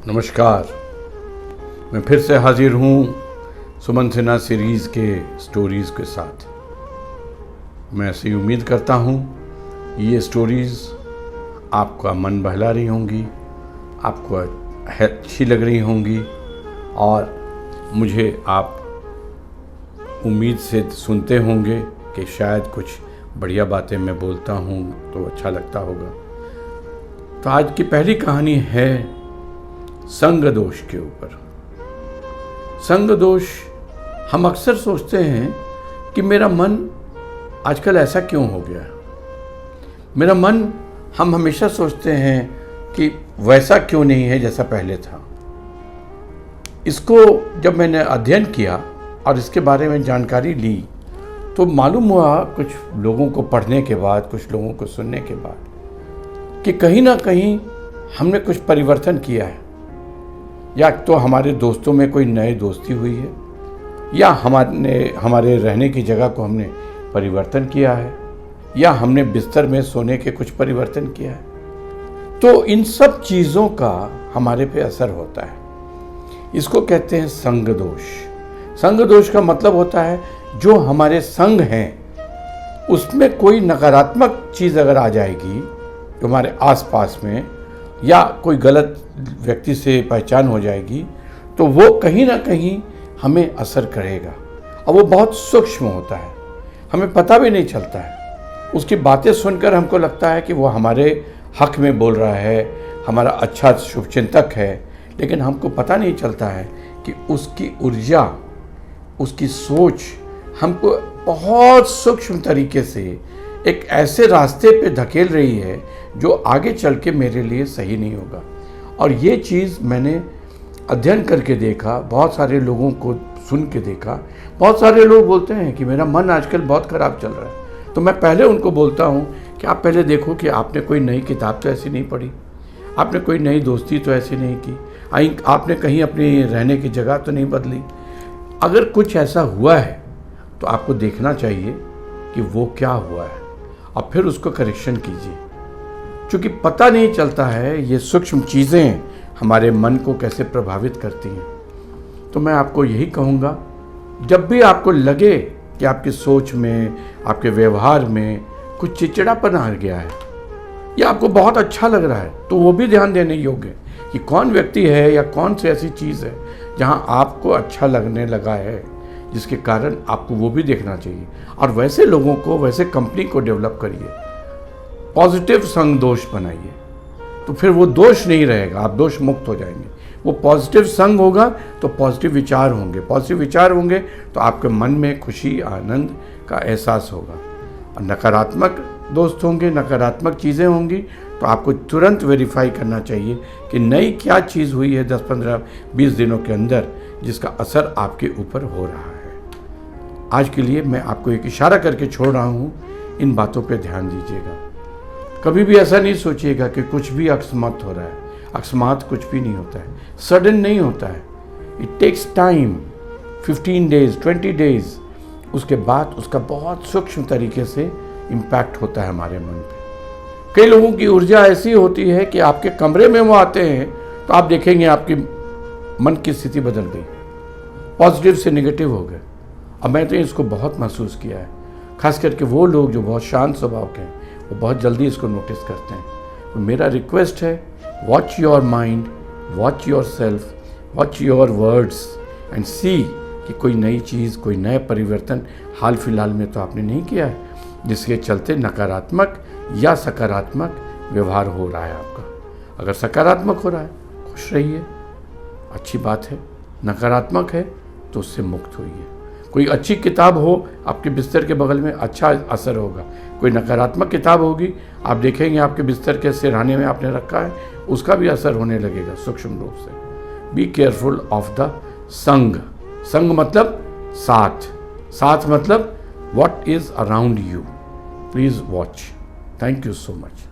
नमस्कार। मैं फिर से हाजिर हूँ सुमन सिन्हा सीरीज़ के स्टोरीज़ के साथ। मैं ऐसी उम्मीद करता हूँ ये स्टोरीज़ आपका मन बहला रही होंगी, आपको अच्छी लग रही होंगी और मुझे आप उम्मीद से सुनते होंगे कि शायद कुछ बढ़िया बातें मैं बोलता हूँ तो अच्छा लगता होगा। तो आज की पहली कहानी है संग दोष के ऊपर। संग दोष, हम अक्सर सोचते हैं कि मेरा मन आजकल ऐसा क्यों हो गया। मेरा मन, हम हमेशा सोचते हैं कि वैसा क्यों नहीं है जैसा पहले था। इसको जब मैंने अध्ययन किया और इसके बारे में जानकारी ली तो मालूम हुआ, कुछ लोगों को पढ़ने के बाद, कुछ लोगों को सुनने के बाद, कि कहीं ना कहीं हमने कुछ परिवर्तन किया है। या तो हमारे दोस्तों में कोई नई दोस्ती हुई है, या हमारे रहने की जगह को हमने परिवर्तन किया है, या हमने बिस्तर में सोने के कुछ परिवर्तन किया है। तो इन सब चीज़ों का हमारे पे असर होता है। इसको कहते हैं संग दोष। संग दोष का मतलब होता है जो हमारे संग हैं उसमें कोई नकारात्मक चीज़ अगर आ जाएगी जो हमारे आसपास में, या कोई गलत व्यक्ति से पहचान हो जाएगी, तो वो कहीं ना कहीं हमें असर करेगा। और वो बहुत सूक्ष्म होता है, हमें पता भी नहीं चलता है। उसकी बातें सुनकर हमको लगता है कि वो हमारे हक में बोल रहा है, हमारा अच्छा शुभचिंतक है, लेकिन हमको पता नहीं चलता है कि उसकी ऊर्जा, उसकी सोच हमको बहुत सूक्ष्म तरीके से एक ऐसे रास्ते पे धकेल रही है जो आगे चल के मेरे लिए सही नहीं होगा। और ये चीज़ मैंने अध्ययन करके देखा, बहुत सारे लोगों को सुन के देखा। बहुत सारे लोग बोलते हैं कि मेरा मन आजकल बहुत ख़राब चल रहा है। तो मैं पहले उनको बोलता हूँ कि आप पहले देखो कि आपने कोई नई किताब तो ऐसी नहीं पढ़ी, आपने कोई नई दोस्ती तो ऐसी नहीं की, आपने कहीं अपनी रहने की जगह तो नहीं बदली। अगर कुछ ऐसा हुआ है तो आपको देखना चाहिए कि वो क्या हुआ है और फिर उसको करेक्शन कीजिए। क्योंकि पता नहीं चलता है ये सूक्ष्म चीज़ें हमारे मन को कैसे प्रभावित करती हैं। तो मैं आपको यही कहूँगा, जब भी आपको लगे कि आपकी सोच में, आपके व्यवहार में कुछ चिड़चिड़ापन आ गया है, या आपको बहुत अच्छा लग रहा है, तो वो भी ध्यान देने योग्य है कि कौन व्यक्ति है या कौन सी ऐसी चीज़ है जहाँ आपको अच्छा लगने लगा है, जिसके कारण आपको वो भी देखना चाहिए। और वैसे लोगों को, वैसे कंपनी को डेवलप करिए, पॉजिटिव संग दोष बनाइए, तो फिर वो दोष नहीं रहेगा, आप दोष मुक्त हो जाएंगे। वो पॉजिटिव संग होगा तो पॉजिटिव विचार होंगे, पॉजिटिव विचार होंगे तो आपके मन में खुशी, आनंद का एहसास होगा। और नकारात्मक दोस्त होंगे, नकारात्मक चीज़ें होंगी, तो आपको तुरंत वेरीफाई करना चाहिए कि नई क्या चीज़ हुई है 10, 15, 20 दिनों के अंदर जिसका असर आपके ऊपर हो रहा है। आज के लिए मैं आपको एक इशारा करके छोड़ रहा हूँ, इन बातों पे ध्यान दीजिएगा। कभी भी ऐसा नहीं सोचिएगा कि कुछ भी अकस्मात हो रहा है। अकस्मात कुछ भी नहीं होता है, सडन नहीं होता है। It takes time, 15 days, 20 days, उसके बाद उसका बहुत सूक्ष्म तरीके से इम्पैक्ट होता है हमारे मन पे। कई लोगों की ऊर्जा ऐसी होती है कि आपके कमरे में वो आते हैं तो आप देखेंगे आपकी मन की स्थिति बदल गई, पॉजिटिव से नेगेटिव हो गए। अब मैं तो इसको बहुत महसूस किया है। खास करके वो लोग जो बहुत शांत स्वभाव के हैं, वो बहुत जल्दी इसको नोटिस करते हैं। तो मेरा रिक्वेस्ट है, watch your mind, watch yourself, watch your words and see कि कोई नई चीज़, कोई नया परिवर्तन हाल फिलहाल में तो आपने नहीं किया है जिसके चलते नकारात्मक या सकारात्मक व्यवहार हो रहा है आपका। अगर सकारात्मक हो रहा है, खुश रहिए, अच्छी बात है। नकारात्मक है तो उससे मुक्त होइए। कोई अच्छी किताब हो आपके बिस्तर के बगल में, अच्छा असर होगा। कोई नकारात्मक किताब होगी, आप देखेंगे आपके बिस्तर के सिरहाने में आपने रखा है, उसका भी असर होने लगेगा सूक्ष्म रूप से। बी केयरफुल ऑफ द संग। संग मतलब साथ, साथ मतलब what is around you. Please watch. Thank you so much.